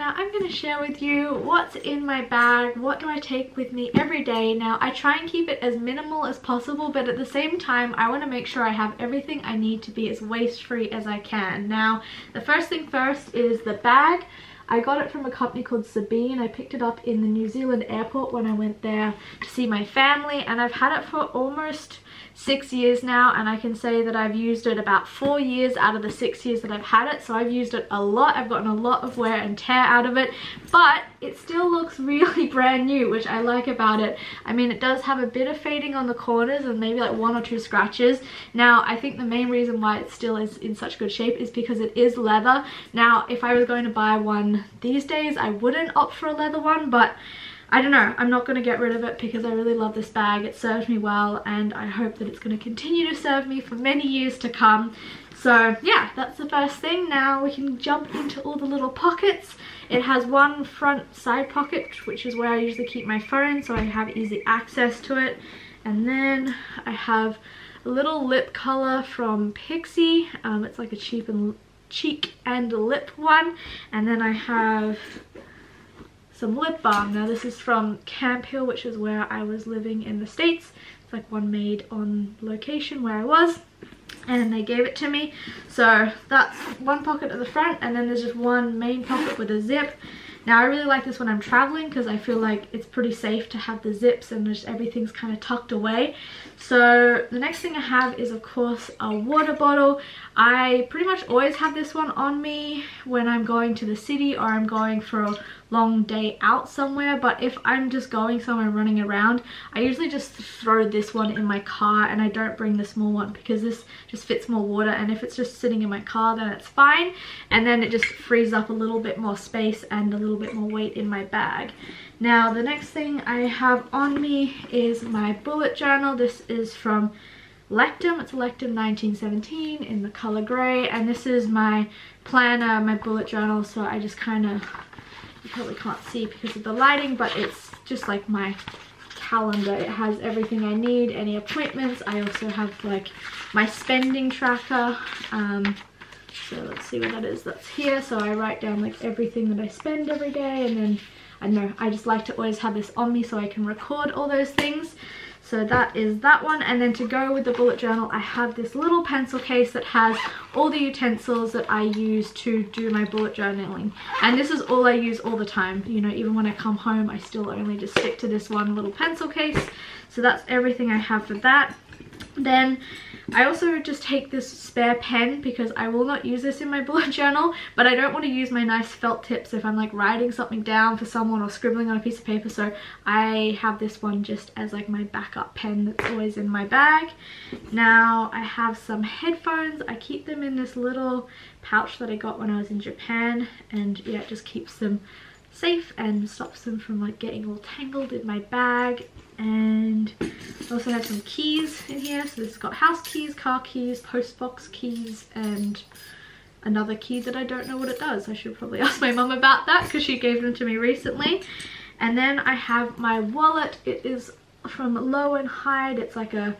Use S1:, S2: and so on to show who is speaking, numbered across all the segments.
S1: now I'm going to share with you what's in my bag, what do I take with me every day. Now I try and keep it as minimal as possible, but at the same time I want to make sure I have everything I need to be as waste free as I can. Now the first thing first is the bag. I got it from a company called Sabine. I picked it up in the New Zealand airport when I went there to see my family, and I've had it for almost 6 years now, and I can say that I've used it about 4 years out of the 6 years that I've had it, so I've used it a lot. I've gotten a lot of wear and tear out of it, but it still looks really brand new, which I like about it. I mean, it does have a bit of fading on the corners and maybe like 1 or 2 scratches. Now I think the main reason why it still is in such good shape is because it is leather. Now if I was going to buy one these days, I wouldn't opt for a leather one, but I don't know, I'm not going to get rid of it because I really love this bag. It served me well, and I hope that it's going to continue to serve me for many years to come. So yeah, that's the first thing. Now we can jump into all the little pockets. It has one front side pocket, which is where I usually keep my phone, so I have easy access to it. And then I have a little lip color from Pixie. It's like a cheek and lip one. And then I have some lip balm. Now this is from Camp Hill, which is where I was living in the States. It's like one made on location where I was, and they gave it to me. So that's one pocket at the front, and then there's just one main pocket with a zip. Now I really like this when I'm traveling because I feel like it's pretty safe to have the zips and just everything's kind of tucked away. So the next thing I have is of course a water bottle. I pretty much always have this one on me when I'm going to the city or I'm going for a long day out somewhere, but if I'm just going somewhere and running around, I usually just throw this one in my car and I don't bring the small one because this just fits more water, and if it's just sitting in my car then it's fine, and then it just frees up a little bit more space and a little bit more weight in my bag. Now the next thing I have on me is my bullet journal. This is from Lectum. It's Lectum 1917 in the color gray, and this is my planner, my bullet journal. So I just kind of, you probably can't see because of the lighting, but it's just like my calendar. It has everything I need, any appointments. I also have like my spending tracker. So let's see what that is. That's here. So I write down like everything that I spend every day, and then I don't know, I just like to always have this on me so I can record all those things. So that is that one. And then to go with the bullet journal, I have this little pencil case that has all the utensils that I use to do my bullet journaling. And this is all I use all the time. You know, even when I come home, I still only just stick to this one little pencil case. So that's everything I have for that. Then I also just take this spare pen because I will not use this in my bullet journal, but I don't want to use my nice felt tips if I'm like writing something down for someone or scribbling on a piece of paper. So I have this one just as like my backup pen that's always in my bag. Now I have some headphones. I keep them in this little pouch that I got when I was in Japan, and yeah, it just keeps them safe and stops them from like getting all tangled in my bag. And I also have some keys in here. So this has got house keys, car keys, postbox keys, and another key that I don't know what it does. I should probably ask my mum about that because she gave them to me recently. And then I have my wallet. It is from Low and Hide. It's like a,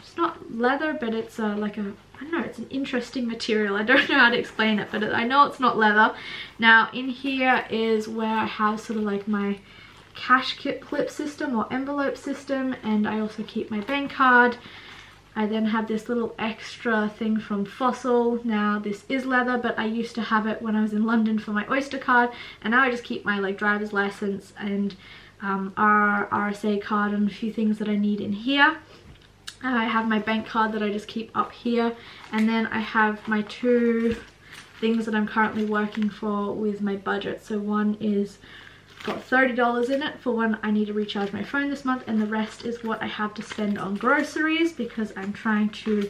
S1: it's not leather, but it's like a, I don't know, it's an interesting material. I don't know how to explain it, but I know it's not leather. Now in here is where I have sort of like my cash clip system or envelope system, and I also keep my bank card. I then have this little extra thing from Fossil. Now this is leather, but I used to have it when I was in London for my Oyster card, and now I just keep my like driver's license and RSA card and a few things that I need in here. I have my bank card that I just keep up here, and then I have my 2 things that I'm currently working for with my budget. So one is got $30 in it for when I need to recharge my phone this month, and the rest is what I have to spend on groceries because I'm trying to,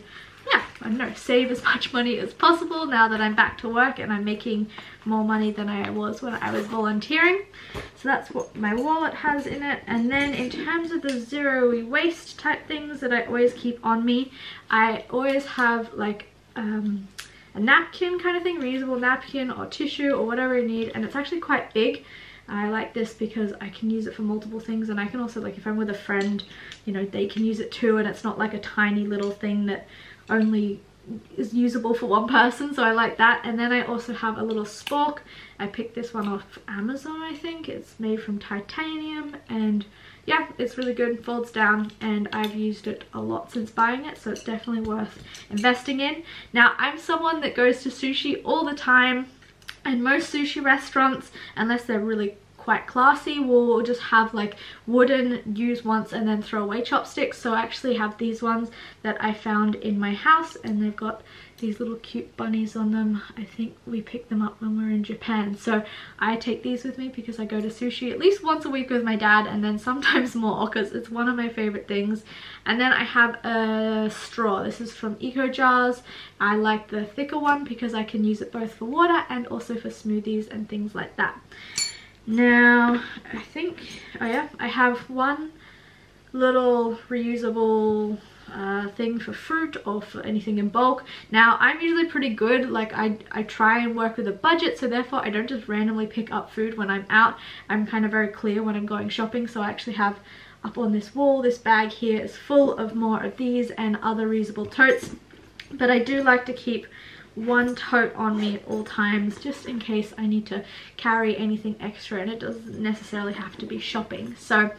S1: yeah, I don't know, save as much money as possible now that I'm back to work and I'm making more money than I was when I was volunteering. So that's what my wallet has in it. And then in terms of the zero waste type things that I always keep on me, I always have like a napkin kind of thing, reusable napkin or tissue or whatever I need, and it's actually quite big. I like this because I can use it for multiple things, and I can also, like if I'm with a friend, you know, they can use it too, and it's not like a tiny little thing that only is usable for one person, so I like that. And then I also have a little spork. I picked this one off Amazon, I think. It's made from titanium, and yeah, it's really good, folds down, and I've used it a lot since buying it, so it's definitely worth investing in. Now, I'm someone that goes to sushi all the time, and most sushi restaurants, unless they're really quite classy, will just have like wooden use once and then throw away chopsticks. So I actually have these ones that I found in my house, and they've got these little cute bunnies on them. I think we picked them up when we were in Japan, so I take these with me because I go to sushi at least once a week with my dad, and then sometimes more, because it's one of my favorite things. And then I have a straw. This is from Eco Jars. I like the thicker one because I can use it both for water and also for smoothies and things like that. Now, I think, oh yeah, I have one little reusable thing for fruit or for anything in bulk. Now, I'm usually pretty good, like I try and work with a budget, so therefore I don't just randomly pick up food when I'm out. I'm kind of very clear when I'm going shopping, so I actually have up on this wall, this bag here is full of more of these and other reusable totes. But I do like to keep one tote on me at all times, just in case I need to carry anything extra, and it doesn't necessarily have to be shopping. So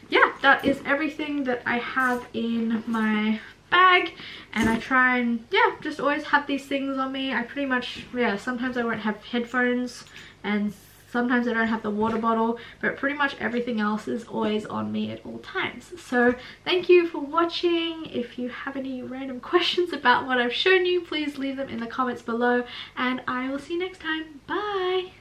S1: yeah, that is everything that I have in my bag, and I try and, yeah, just always have these things on me. I pretty much, yeah, sometimes I won't have headphones, and sometimes I don't have the water bottle, but pretty much everything else is always on me at all times. So thank you for watching. If you have any random questions about what I've shown you, please leave them in the comments below, and I will see you next time. Bye!